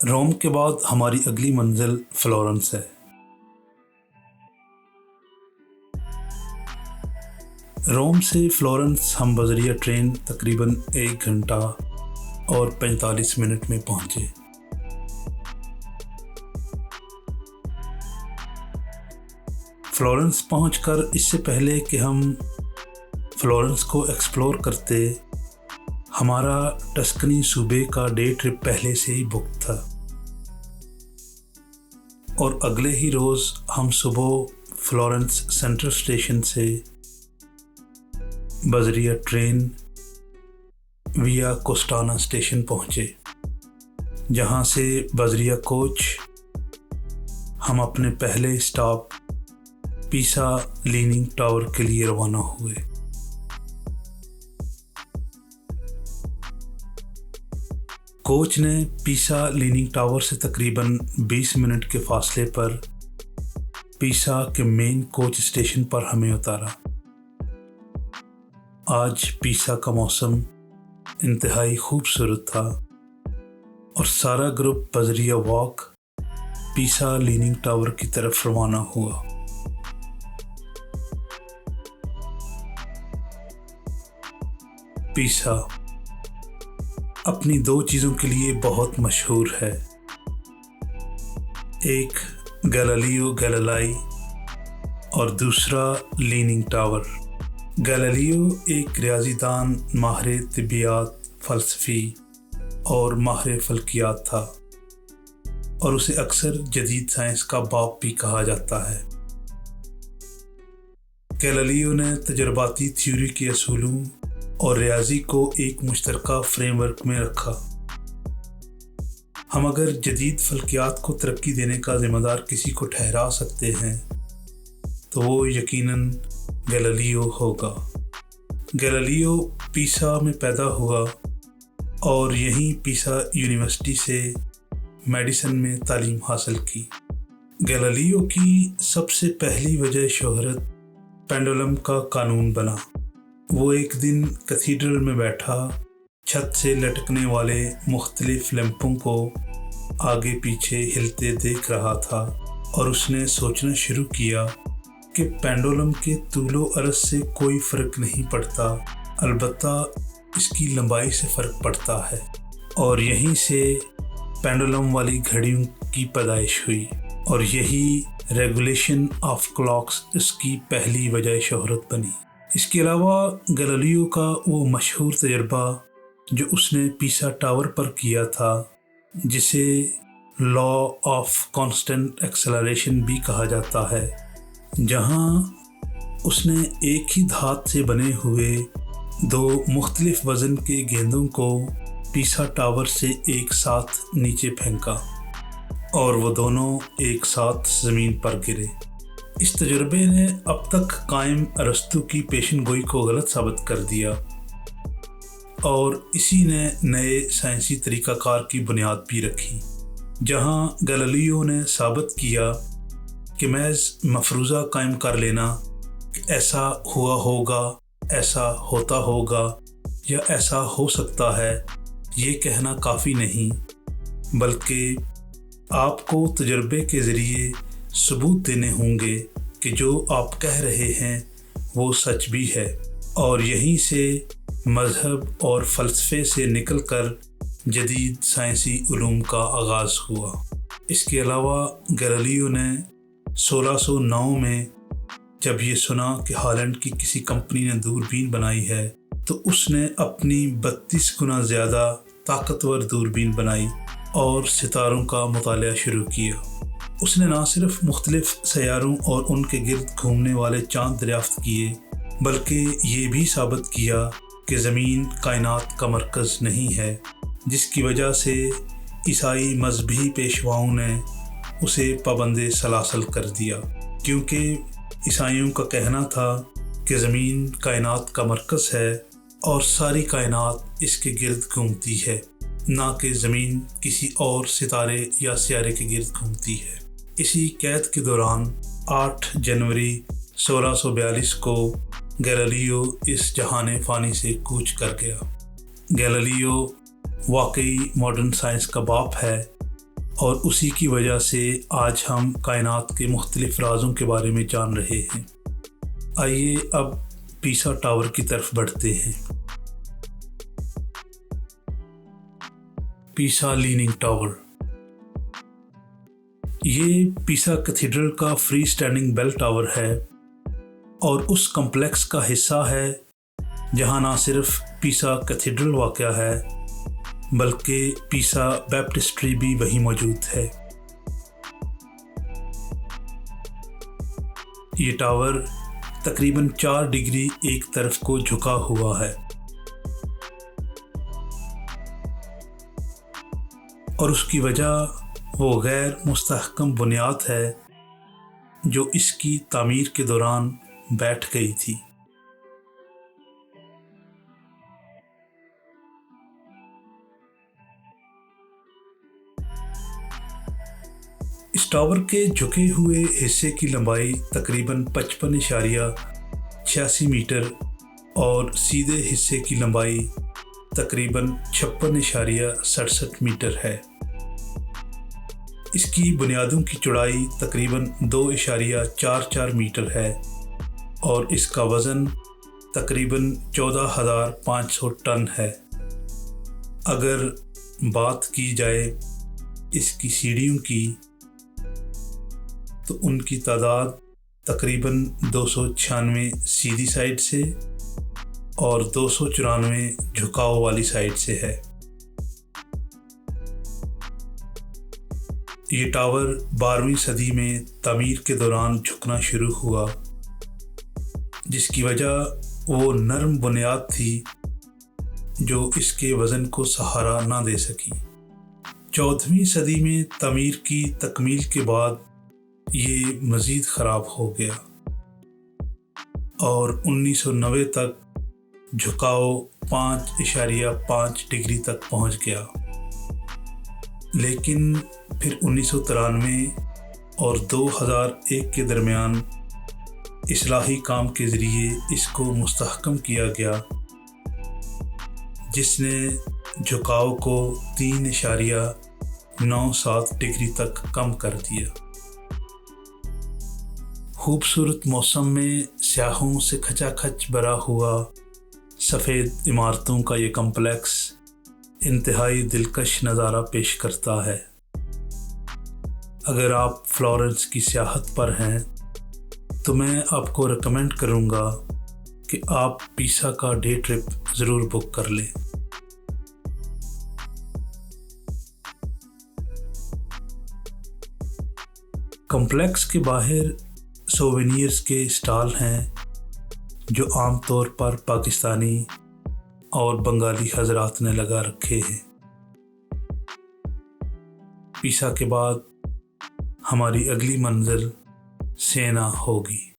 روم کے بعد ہماری اگلی منزل فلورنس ہے۔ روم سے فلورنس ہم بذریعہ ٹرین تقریباً 1 گھنٹہ اور 45 منٹ میں پہنچے۔ فلورنس پہنچ کر اس سے پہلے کہ ہم فلورنس کو ایکسپلور کرتے، ہمارا ٹسکنی صوبے کا ڈے ٹرپ پہلے سے ہی بک تھا، اور اگلے ہی روز ہم صبح فلورنس سینٹرل اسٹیشن سے بذریعہ ٹرین ویا کوسٹانا اسٹیشن پہنچے، جہاں سے بذریعہ کوچ ہم اپنے پہلے اسٹاپ پیسا لیننگ ٹاور کے لیے روانہ ہوئے۔ کوچ نے پیسا لیننگ ٹاور سے تقریباً 20 منٹ کے فاصلے پر پیسا کے مین کوچ اسٹیشن پر ہمیں اتارا۔ آج پیسا کا موسم انتہائی خوبصورت تھا اور سارا گروپ بذریعہ واک پیسا لیننگ ٹاور کی طرف روانہ ہوا۔ پیسا اپنی 2 چیزوں کے لیے بہت مشہور ہے، ایک گیلیلیو گیلیلائی اور دوسرا لیننگ ٹاور۔ گیلیلیو ایک ریاضی دان، ماہر طبیعیات، فلسفی اور ماہر فلکیات تھا، اور اسے اکثر جدید سائنس کا باپ بھی کہا جاتا ہے۔ گیلیلیو نے تجرباتی تھیوری کے اصولوں اور ریاضی کو ایک مشترکہ فریم ورک میں رکھا۔ ہم اگر جدید فلکیات کو ترقی دینے کا ذمہ دار کسی کو ٹھہرا سکتے ہیں تو وہ یقیناً گیلیلیو ہوگا۔ گیلیلیو پیسا میں پیدا ہوا اور یہیں پیسا یونیورسٹی سے میڈیسن میں تعلیم حاصل کی۔ گیلیلیو کی سب سے پہلی وجہ شہرت پینڈولم کا قانون بنا۔ وہ ایک دن کیتھیڈرل میں بیٹھا چھت سے لٹکنے والے مختلف لیمپوں کو آگے پیچھے ہلتے دیکھ رہا تھا، اور اس نے سوچنا شروع کیا کہ پینڈولم کے طول و عرض سے کوئی فرق نہیں پڑتا، البتہ اس کی لمبائی سے فرق پڑتا ہے، اور یہیں سے پینڈولم والی گھڑیوں کی پیدائش ہوئی، اور یہی ریگولیشن آف کلاکس اس کی پہلی وجہ شہرت بنی۔ اس کے علاوہ گیلیلیو کا وہ مشہور تجربہ جو اس نے پیسا ٹاور پر کیا تھا، جسے لا آف کانسٹنٹ ایکسلریشن بھی کہا جاتا ہے، جہاں اس نے ایک ہی دھات سے بنے ہوئے 2 مختلف وزن کے گیندوں کو پیسا ٹاور سے ایک ساتھ نیچے پھینکا اور وہ دونوں ایک ساتھ زمین پر گرے۔ اس تجربے نے اب تک قائم ارسطو کی پیشن گوئی کو غلط ثابت کر دیا، اور اسی نے نئے سائنسی طریقہ کار کی بنیاد بھی رکھی، جہاں گیلیلیو نے ثابت کیا کہ محض مفروضہ قائم کر لینا کہ ایسا ہوا ہوگا، ایسا ہوتا ہوگا یا ایسا ہو سکتا ہے، یہ کہنا کافی نہیں، بلکہ آپ کو تجربے کے ذریعے ثبوت دینے ہوں گے کہ جو آپ کہہ رہے ہیں وہ سچ بھی ہے، اور یہیں سے مذہب اور فلسفے سے نکل کر جدید سائنسی علوم کا آغاز ہوا۔ اس کے علاوہ گیلیلیو نے 1609 میں جب یہ سنا کہ ہالینڈ کی کسی کمپنی نے دوربین بنائی ہے، تو اس نے اپنی 32 گنا زیادہ طاقتور دوربین بنائی اور ستاروں کا مطالعہ شروع کیا۔ اس نے نہ صرف مختلف سیاروں اور ان کے گرد گھومنے والے چاند دریافت کیے، بلکہ یہ بھی ثابت کیا کہ زمین کائنات کا مرکز نہیں ہے، جس کی وجہ سے عیسائی مذہبی پیشواؤں نے اسے پابند سلاسل کر دیا، کیونکہ عیسائیوں کا کہنا تھا کہ زمین کائنات کا مرکز ہے اور ساری کائنات اس کے گرد گھومتی ہے، نہ کہ زمین کسی اور ستارے یا سیارے کے گرد گھومتی ہے۔ اسی قید کے دوران 8 جنوری 1642 کو گیلیلیو اس جہان فانی سے کوچ کر گیا۔ گیلیلیو واقعی ماڈرن سائنس کا باپ ہے، اور اسی کی وجہ سے آج ہم کائنات کے مختلف رازوں کے بارے میں جان رہے ہیں۔ آئیے اب پیسا ٹاور کی طرف بڑھتے ہیں۔ پیسا لیننگ ٹاور، یہ پیسا کیتھیڈرل کا فری اسٹینڈنگ بیل ٹاور ہے اور اس کمپلیکس کا حصہ ہے جہاں نہ صرف پیسا کیتھیڈرل واقع ہے بلکہ پیسا بیپٹسٹری بھی وہیں موجود ہے۔ یہ ٹاور تقریباً 4 ڈگری ایک طرف کو جھکا ہوا ہے اور اس کی وجہ وہ غیر مستحکم بنیاد ہے جو اس کی تعمیر کے دوران بیٹھ گئی تھی۔ اس ٹاور کے جھکے ہوئے حصے کی لمبائی تقریباً 55.86 میٹر اور سیدھے حصے کی لمبائی تقریباً 56.67 میٹر ہے۔ اس کی بنیادوں کی چوڑائی تقریباً 2.44 میٹر ہے اور اس کا وزن تقریباً 14,500 ٹن ہے۔ اگر بات کی جائے اس کی سیڑھیوں کی تو ان کی تعداد تقریباً 296 سیدھی سائڈ سے اور 294 جھکاؤ والی سائڈ سے ہے۔ یہ ٹاور 12ویں صدی میں تعمیر کے دوران جھکنا شروع ہوا، جس کی وجہ وہ نرم بنیاد تھی جو اس کے وزن کو سہارا نہ دے سکی۔ 14ویں صدی میں تعمیر کی تکمیل کے بعد یہ مزید خراب ہو گیا اور 1990 تک جھکاؤ 5.5 ڈگری تک پہنچ گیا، لیکن پھر 1993 اور 2001 کے درمیان اصلاحی کام کے ذریعے اس کو مستحکم کیا گیا، جس نے جھکاؤ کو 3.97 ڈگری تک کم کر دیا۔ خوبصورت موسم میں سیاحوں سے کھچا کھچ بھرا ہوا سفید عمارتوں کا یہ کمپلیکس انتہائی دلکش نظارہ پیش کرتا ہے۔ اگر آپ فلورنس کی سیاحت پر ہیں تو میں آپ کو ریکمینڈ کروں گا کہ آپ پیسا کا ڈے ٹرپ ضرور بک کر لیں۔ کمپلیکس کے باہر سووینئرز کے اسٹال ہیں جو عام طور پر پاکستانی اور بنگالی حضرات نے لگا رکھے ہیں۔ پیسا کے بعد ہماری اگلی منزل سینا ہوگی۔